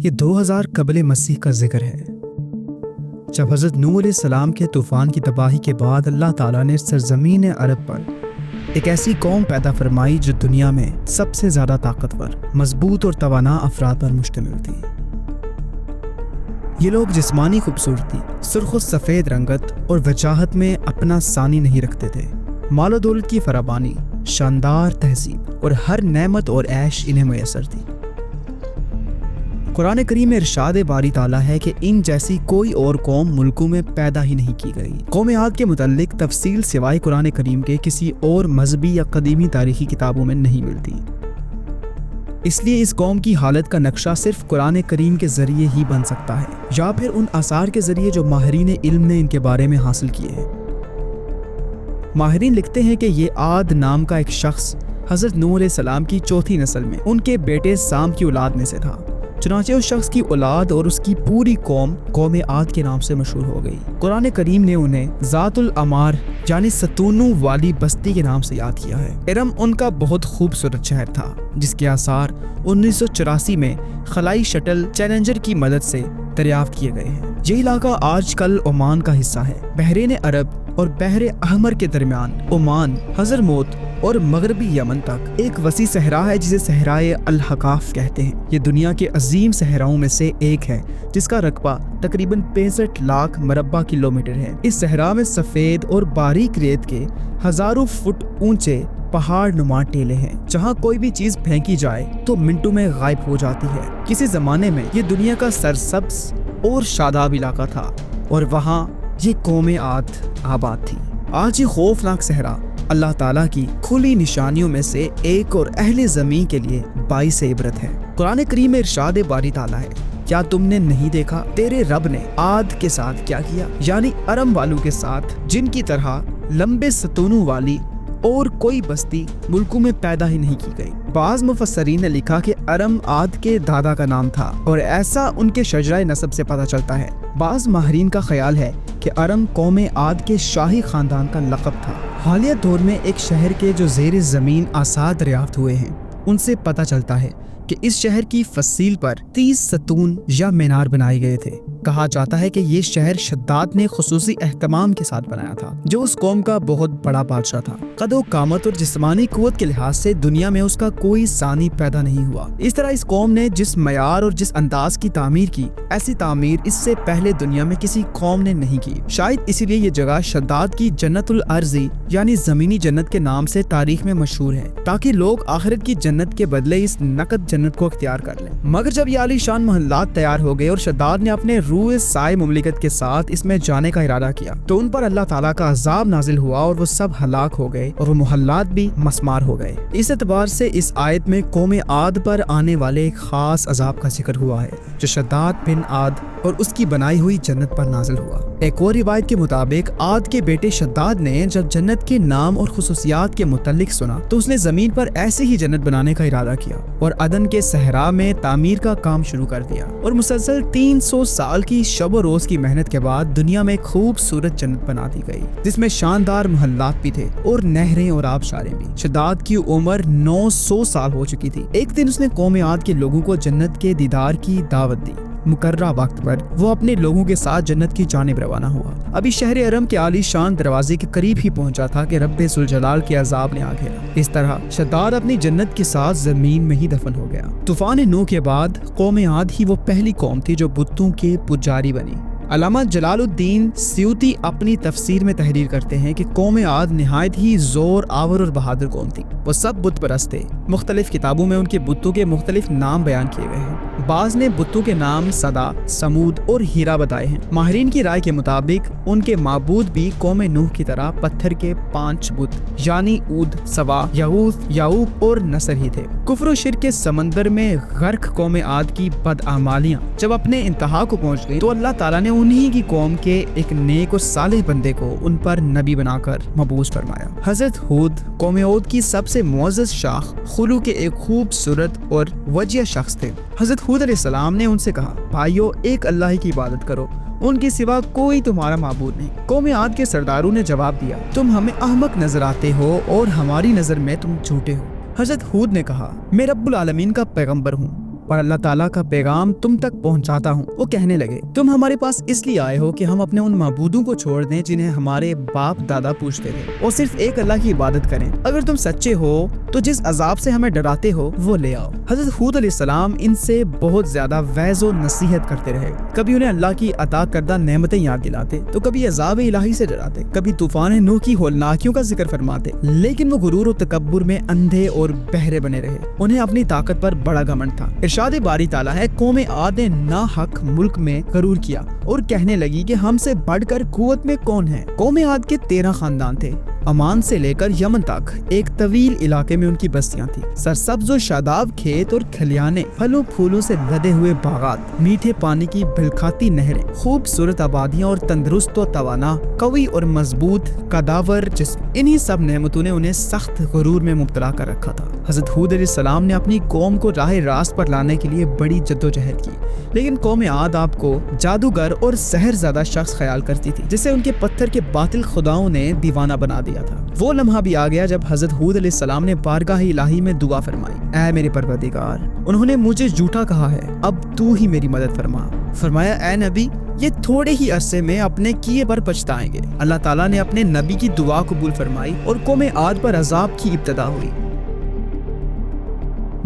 یہ 2000 قبل مسیح کا ذکر ہے، جب حضرت نوح علیہ السلام کے طوفان کی تباہی کے بعد اللہ تعالیٰ نے سرزمین عرب پر ایک ایسی قوم پیدا فرمائی جو دنیا میں سب سے زیادہ طاقتور، مضبوط اور توانا افراد پر مشتمل تھی۔ یہ لوگ جسمانی خوبصورتی، سرخ و سفید رنگت اور وجاہت میں اپنا ثانی نہیں رکھتے تھے۔ مال و دولت کی فراوانی، شاندار تہذیب اور ہر نعمت اور عیش انہیں میسر تھی۔ قرآن کریم میں ارشاد باری تعالیٰ ہے کہ ان جیسی کوئی اور قوم ملکوں میں پیدا ہی نہیں کی گئی۔ قوم عاد کے متعلق تفصیل سوائے قرآن کریم کے کسی اور مذہبی یا قدیمی تاریخی کتابوں میں نہیں ملتی۔ اس لیے اس قوم کی حالت کا نقشہ صرف قرآن کریم کے ذریعے ہی بن سکتا ہے، یا پھر ان آثار کے ذریعے جو ماہرین علم نے ان کے بارے میں حاصل کیے ہیں۔ ماہرین لکھتے ہیں کہ یہ عاد نام کا ایک شخص حضرت نوح علیہ السلام کی چوتھی نسل میں ان کے بیٹے سام کی اولاد میں سے تھا۔ چنانچہ اس شخص کی اولاد اور اس کی پوری قوم عاد کے نام سے مشہور ہو گئی۔ قرآن کریم نے انہیں ذات العمار یعنی ستونوں والی بستی کے نام سے یاد کیا ہے۔ ارم ان کا بہت خوبصورت شہر تھا جس کے آثار 1984 میں خلائی شٹل چیلنجر کی مدد سے دریافت کیے گئے ہیں۔ یہ علاقہ آج کل عمان کا حصہ ہے۔ بحرین عرب اور بحر احمر کے درمیان عمان، حضرموت اور مغربی یمن تک ایک وسیع صحرا ہے جسے صحرائے الحقاف کہتے ہیں۔ یہ دنیا کے عظیم صحراؤں میں سے ایک ہے جس کا رقبہ تقریباً 65 لاکھ مربع کلومیٹر ہے۔ اس صحرا میں سفید اور باریک ریت کے ہزاروں فٹ اونچے پہاڑ نما ٹیلے ہیں جہاں کوئی بھی چیز پھینکی جائے تو منٹوں میں غائب ہو جاتی ہے۔ کسی زمانے میں یہ دنیا کا سرسبز اور شاداب علاقہ تھا اور وہاں یہ قوم عاد آباد تھی۔ آج یہ خوفناک صحرا اللہ تعالیٰ کی کھلی نشانیوں میں سے ایک اور اہل زمین کے لیے باعث عبرت ہے۔ قرآن کریم میں ارشاد باری تعالیٰ ہے، کیا تم نے نہیں دیکھا تیرے رب نے عاد کے ساتھ کیا کیا، یعنی ارم والوں کے ساتھ، جن کی طرح لمبے ستونوں والی اور کوئی بستی ملکوں میں پیدا ہی نہیں کی گئی۔ بعض مفسرین نے لکھا کہ ارم عاد کے دادا کا نام تھا اور ایسا ان کے شجرہ نسب سے پتہ چلتا ہے۔ بعض ماہرین کا خیال ہے کہ ارم قوم عاد کے شاہی خاندان کا لقب تھا۔ حالیہ دور میں ایک شہر کے جو زیر زمین آثار دریافت ہوئے ہیں ان سے پتہ چلتا ہے کہ اس شہر کی فصیل پر 30 ستون یا مینار بنائے گئے تھے۔ کہا جاتا ہے کہ یہ شہر شداد نے خصوصی اہتمام کے ساتھ بنایا تھا، جو اس قوم کا بہت بڑا بادشاہ تھا۔ قد و قامت اور جسمانی قوت کے لحاظ سے دنیا میں اس کا کوئی ثانی پیدا نہیں ہوا۔ اس طرح اس قوم نے جس معیار اور جس انداز کی تعمیر کی، ایسی تعمیر اس سے پہلے دنیا میں کسی قوم نے نہیں کی۔ شاید اسی لیے یہ جگہ شداد کی جنت الارضی یعنی زمینی جنت کے نام سے تاریخ میں مشہور ہے، تاکہ لوگ آخرت کی جنت کے بدلے اس نقد جنت کو اختیار کر لیں۔ مگر جب یہ عالی شان محلات تیار ہو گئے اور شداد نے اپنے روح سائے مملکت کے ساتھ اس میں جانے کا ارادہ کیا تو ان پر اللہ تعالیٰ کا عذاب نازل ہوا اور وہ سب ہلاک ہو گئے اور وہ محلات بھی مسمار ہو گئے۔ اس اعتبار سے اس آیت میں قوم عاد پر آنے والے ایک خاص عذاب کا ذکر ہوا ہے جو شداد بن عاد اور اس کی بنائی ہوئی جنت پر نازل ہوا۔ ایک اور روایت کے مطابق عاد کے بیٹے شداد نے جب جنت کے نام اور خصوصیات کے متعلق سنا تو اس نے زمین پر ایسی ہی جنت بنانے کا ارادہ کیا اور عدن کے صحرا میں تعمیر کا کام شروع کر دیا، اور مسلسل 300 سال کی شب و روز کی محنت کے بعد دنیا میں ایک خوبصورت جنت بنا دی گئی جس میں شاندار محلات بھی تھے اور نہریں اور آبشاریں بھی۔ شداد کی عمر 900 سال ہو چکی تھی۔ ایک دن اس نے قوم عاد کے لوگوں کو جنت کے دیدار کی دعوت دی۔ مقررہ وقت پر وہ اپنے لوگوں کے ساتھ جنت کی جانب روانہ ہوا۔ ابھی شہر ارم کے عالی شان دروازے کے قریب ہی پہنچا تھا کہ رب ذوالجلال کے عذاب نے آ گھیرا۔ اس طرح شداد اپنی جنت کے ساتھ زمین میں ہی دفن ہو گیا۔ طوفان نوح کے بعد قوم عاد ہی وہ پہلی قوم تھی جو بتوں کے پجاری بنی۔ علامہ جلال الدین سیوطی اپنی تفسیر میں تحریر کرتے ہیں کہ قوم عاد نہایت ہی زور آور اور بہادر قوم تھی۔ وہ سب بت پرست تھے۔ مختلف کتابوں میں ان کے بتوں کے مختلف نام بیان کیے گئے ہیں۔ بعض نے بتوں کے نام صدا، سمود اور ہیرا بتائے ہیں۔ ماہرین کی رائے کے مطابق ان کے معبود بھی قوم نوح کی طرح پتھر کے 5 بت یعنی عود، سوا، یغوث، یعوق اور نصر ہی تھے۔ کفر و شرک کے سمندر میں غرق قوم عاد کی بدعمالیاں جب اپنے انتہا کو پہنچ گئی تو اللہ تعالیٰ نے انہی کی قوم کے ایک نیک اور صالح بندے کو ان پر نبی بنا کر مبعوث فرمایا۔ حضرت ہود قوم عود کی سب سے معزز شاخ خلو کے ایک خوبصورت اور وجیہ شخص تھے۔ حضرت ہود علیہ السلام نے ان سے کہا، بھائیو ایک اللہ کی عبادت کرو، ان کے سوا کوئی تمہارا معبود نہیں۔ قوم عاد کے سرداروں نے جواب دیا، تم ہمیں احمق نظر آتے ہو اور ہماری نظر میں تم جھوٹے ہو۔ حضرت ہود نے کہا، میں رب العالمین کا پیغمبر ہوں اور اللہ تعالیٰ کا پیغام تم تک پہنچاتا ہوں۔ وہ کہنے لگے تم ہمارے پاس اس لیے آئے ہو کہ ہم اپنے ان معبودوں کو چھوڑ دیں جنہیں ہمارے باپ دادا پوجتے تھے اور صرف ایک اللہ کی عبادت کریں۔ اگر تم سچے ہو تو جس عذاب سے ہمیں ڈراتے ہو وہ لے آؤ۔ حضرت ہود علیہ السلام ان سے بہت زیادہ وعظ و نصیحت کرتے رہے، کبھی انہیں اللہ کی عطا کردہ نعمتیں یاد دلاتے تو کبھی عذاب الہی سے ڈراتے، کبھی طوفان نوح کی ہولناکیوں کا ذکر فرماتے، لیکن وہ غرور و تکبر میں اندھے اور بہرے بنے رہے۔ انہیں اپنی طاقت پر بڑا گھمنڈ تھا۔ ارشاد باری تعالیٰ ہے قوم عاد نے ناحق ملک میں غرور کیا اور کہنے لگی کہ ہم سے بڑھ کر قوت میں کون ہے۔ قوم عاد کے 13 خاندان تھے۔ عمان سے لے کر یمن تک ایک طویل علاقے میں ان کی بستیاں تھیں۔ سرسبز و شاداب کھیت اور کھلیانے، پھلوں پھولوں سے لدے ہوئے باغات، میٹھے پانی کی بلکھاتی نہریں، خوبصورت آبادیاں اور تندرست و توانا، قوی اور مضبوط قداور جسم۔ انہی سب نعمتوں نے انہیں سخت غرور میں مبتلا کر رکھا تھا۔ حضرت ہود علیہ السلام نے اپنی قوم کو راہ راست پر لانے کے لیے بڑی جدوجہد کی، لیکن قوم عاد آپ کو جادوگر اور سحر زدہ شخص خیال کرتی تھی، جسے ان کے پتھر کے باطل خداؤں نے دیوانہ بنا دیا تھا۔ وہ لمحہ بھی آ گیا جب حضرت ہود علیہ السلام نے بارگاہ الہی میں دعا فرمائی، اے میرے پروردگار، انہوں نے مجھے جھوٹا کہا ہے، اب تو ہی میری مدد فرما۔ فرمایا اے نبی، یہ تھوڑے ہی عرصے میں اپنے کیے پر پچھتائیں گے۔ اللہ تعالیٰ نے اپنے نبی کی دعا قبول فرمائی اور قوم عاد پر عذاب کی ابتدا ہوئی۔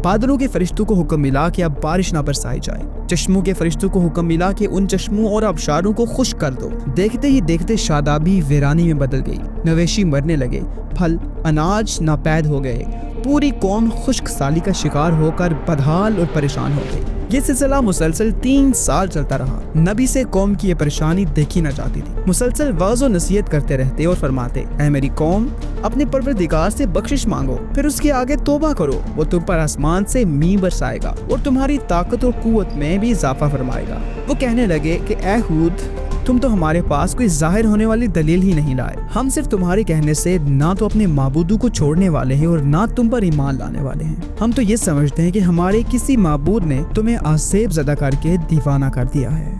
بادلوں کے فرشتوں کو حکم ملا کہ اب بارش نہ برسائی جائے، چشموں کے فرشتوں کو حکم ملا کہ ان چشموں اور آبشاروں کو خشک کر دو۔ دیکھتے ہی دیکھتے شادابی ویرانی میں بدل گئی، مویشی مرنے لگے، پھل اناج ناپید ہو گئے، پوری قوم خشک سالی کا شکار ہو کر بدحال اور پریشان ہو گئی۔ یہ سلسلہ مسلسل 3 سال چلتا رہا۔ نبی سے قوم کی یہ پریشانی دیکھی نہ جاتی تھی۔ مسلسل وعظ و نصیحت کرتے رہتے اور فرماتے، اے میری قوم، اپنے پروردگار سے بخشش مانگو، پھر اس کے آگے توبہ کرو، وہ تم پر آسمان سے می برسائے گا اور تمہاری طاقت اور قوت میں بھی اضافہ فرمائے گا۔ وہ کہنے لگے کہ اے ہود، تم تو ہمارے پاس کوئی ظاہر ہونے والی دلیل ہی نہیں لائے۔ ہم صرف تمہارے کہنے سے نہ تو اپنے معبودوں کو چھوڑنے والے ہیں اور نہ تم پر ایمان لانے والے ہیں۔ ہم تو یہ سمجھتے ہیں کہ ہمارے کسی معبود نے تمہیں آسیب زدہ کر کے دیوانہ کر دیا ہے۔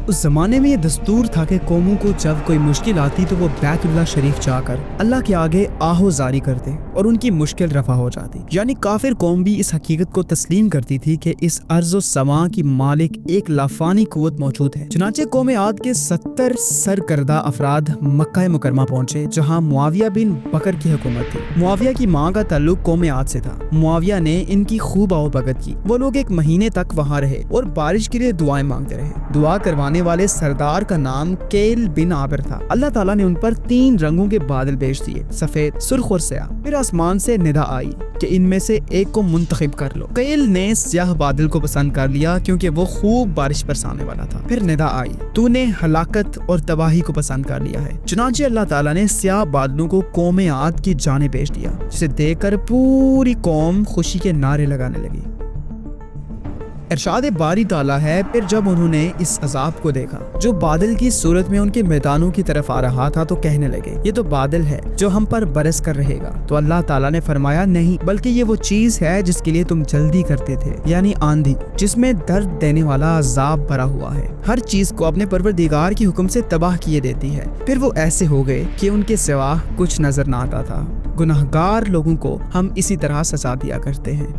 اس زمانے میں یہ دستور تھا کہ قوموں کو جب کوئی مشکل آتی تو وہ بیت اللہ شریف جا کر اللہ کے آگے آہو زاری کرتے اور ان کی مشکل رفع ہو جاتی۔ یعنی کافر قوم بھی اس حقیقت کو تسلیم کرتی تھی کہ اس ارض و سماں کی مالک ایک لافانی قوت موجود ہے۔ چنانچہ قوم عاد کے 70 سرکردہ افراد مکہ مکرمہ پہنچے، جہاں معاویہ بن بکر کی حکومت تھی۔ معاویہ کی ماں کا تعلق قوم عاد سے تھا۔ معاویہ نے ان کی خوب آؤ بھگت کی۔ وہ لوگ 1 مہینے تک وہاں رہے اور بارش کے لیے دعائیں مانگتے رہے۔ دعا کروانے والے سردار کا نام کیل بن عابر تھا۔ اللہ تعالیٰ نے ان پر 3 رنگوں کے بادل بھیج دیے، سفید، سرخ اور سیاہ۔ پھر آسمان سے ندا آئی کہ ان میں سے ایک کو منتخب کر لو۔ کیل نے سیاہ بادل کو پسند کر لیا کیونکہ وہ خوب بارش برسانے والا تھا۔ پھر ندا آئی، تو نے ہلاکت اور تباہی کو پسند کر لیا ہے۔ چنانچہ اللہ تعالیٰ نے سیاہ بادلوں کو قوم عاد کی جانب بھیج دیا، جسے دیکھ کر پوری قوم خوشی کے نعرے لگانے لگی۔ ارشاد باری تعالیٰ ہے، پھر جب انہوں نے اس عذاب کو دیکھا جو بادل کی صورت میں ان کے میدانوں کی طرف آ رہا تھا تو کہنے لگے، یہ تو بادل ہے جو ہم پر برس کر رہے گا۔ تو اللہ تعالیٰ نے فرمایا، نہیں، بلکہ یہ وہ چیز ہے جس کے لیے تم جلدی کرتے تھے، یعنی آندھی، جس میں درد دینے والا عذاب بھرا ہوا ہے۔ ہر چیز کو اپنے پروردگار کی حکم سے تباہ کیے دیتی ہے۔ پھر وہ ایسے ہو گئے کہ ان کے سوا کچھ نظر نہ آتا تھا۔ گناہگار لوگوں کو ہم اسی طرح سزا دیا کرتے ہیں۔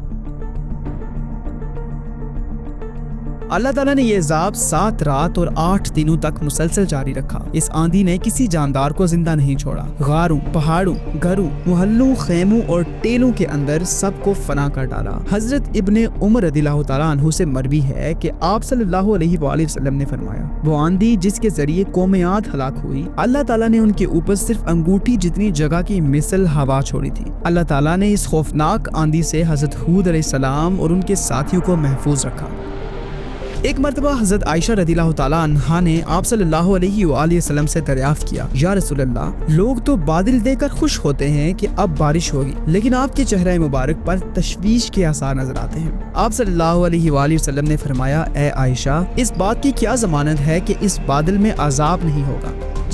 اللہ تعالیٰ نے یہ عذاب 7 رات اور 8 دنوں تک مسلسل جاری رکھا۔ اس آندھی نے کسی جاندار کو زندہ نہیں چھوڑا۔ غاروں، پہاڑوں، گھروں، محلوں، خیموں اور ٹیلوں کے اندر سب کو فنا کر ڈالا۔ حضرت ابن عمر رضی اللہ تعالیٰ عنہ سے مروی ہے کہ آپ صلی اللہ علیہ وآلہ وسلم نے فرمایا، وہ آندھی جس کے ذریعے قوم عاد ہلاک ہوئی، اللہ تعالیٰ نے ان کے اوپر صرف انگوٹھی جتنی جگہ کی مثل ہوا چھوڑی تھی۔ اللہ تعالیٰ نے اس خوفناک آندھی سے حضرت ہود علیہ السلام اور ان کے ساتھیوں کو محفوظ رکھا۔ ایک مرتبہ حضرت عائشہ رضی اللہ تعالیٰ عنہا نے آپ صلی اللہ علیہ وآلہ وسلم سے دریافت کیا، یا رسول اللہ، لوگ تو بادل دیکھ کر خوش ہوتے ہیں کہ اب بارش ہوگی، لیکن آپ کے چہرہ مبارک پر تشویش کے آثار نظر آتے ہیں۔ آپ صلی اللہ علیہ وآلہ وسلم نے فرمایا، اے عائشہ، اس بات کی کیا ضمانت ہے کہ اس بادل میں عذاب نہیں ہوگا؟